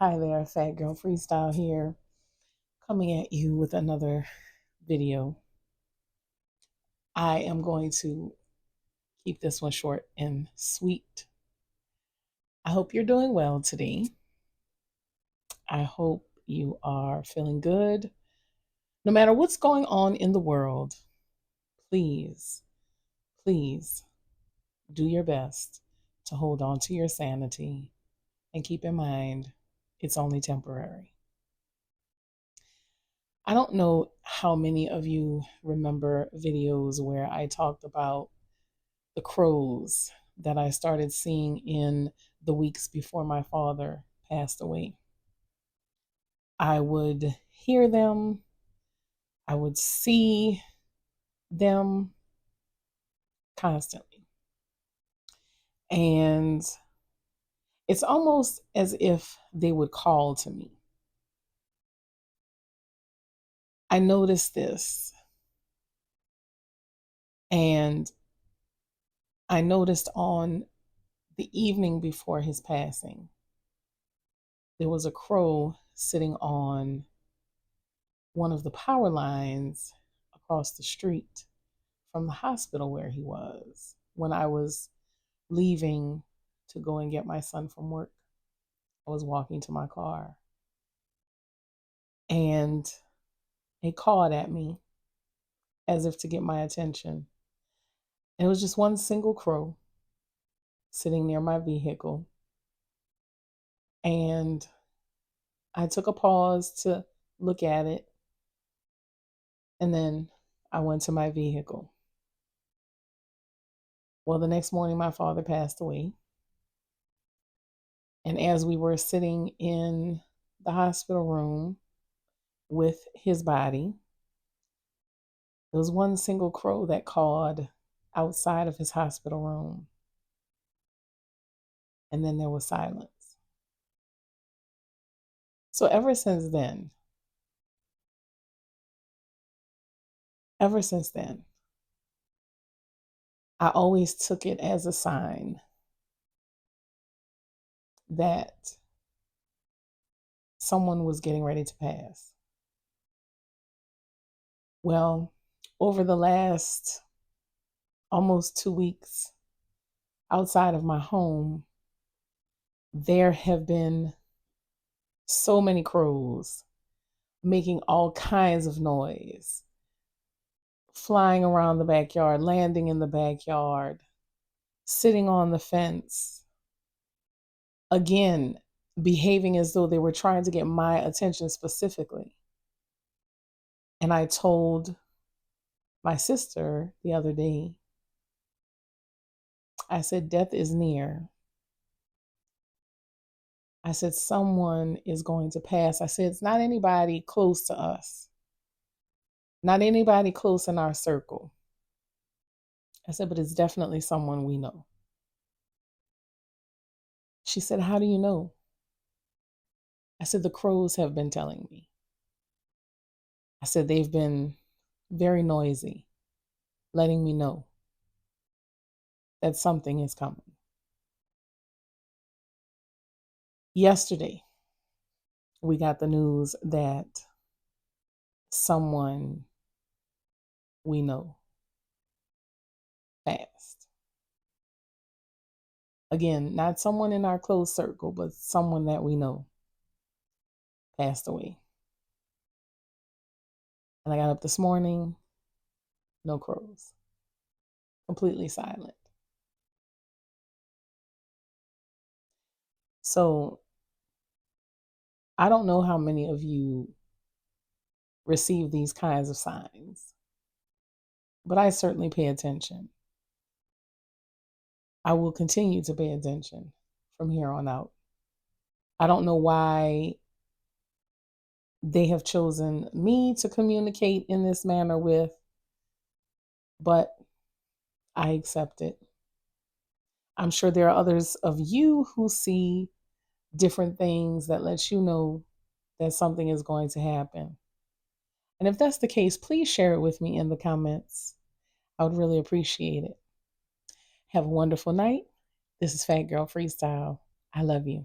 Hi there, Fat Girl Freestyle here, coming at you with another video. I am going to keep this one short and sweet. I hope you're doing well today. I hope you are feeling good. No matter what's going on in the world, please, please do your best to hold on to your sanity and keep in mind it's only temporary. I don't know how many of you remember videos where I talked about the crows that I started seeing in the weeks before my father passed away. I would hear them, I would see them constantly. And it's almost as if they would call to me. I noticed this, and I noticed on the evening before his passing, there was a crow sitting on one of the power lines across the street from the hospital where he was when I was leaving to go and get my son from work. I was walking to my car and he called at me as if to get my attention. And it was just one single crow sitting near my vehicle. And I took a pause to look at it. And then I went to my vehicle. Well, the next morning, my father passed away. And as we were sitting in the hospital room with his body, there was one single crow that cawed outside of his hospital room. And then there was silence. So ever since then, I always took it as a sign that someone was getting ready to pass. Well, over the last almost 2 weeks outside of my home, there have been so many crows making all kinds of noise, flying around the backyard, landing in the backyard, sitting on the fence, again, behaving as though they were trying to get my attention specifically. And I told my sister the other day, I said, death is near. I said, someone is going to pass. I said, it's not anybody close to us, not anybody close in our circle. I said, but it's definitely someone we know. She said, how do you know? I said, the crows have been telling me. I said, they've been very noisy, letting me know that something is coming. Yesterday, we got the news that someone we know passed. Again, not someone in our close circle, but someone that we know passed away. And I got up this morning, no crows, completely silent. So I don't know how many of you receive these kinds of signs, but I certainly pay attention. I will continue to pay attention from here on out. I don't know why they have chosen me to communicate in this manner with, but I accept it. I'm sure there are others of you who see different things that lets you know that something is going to happen. And if that's the case, please share it with me in the comments. I would really appreciate it. Have a wonderful night. This is Fat Girl Freestyle. I love you.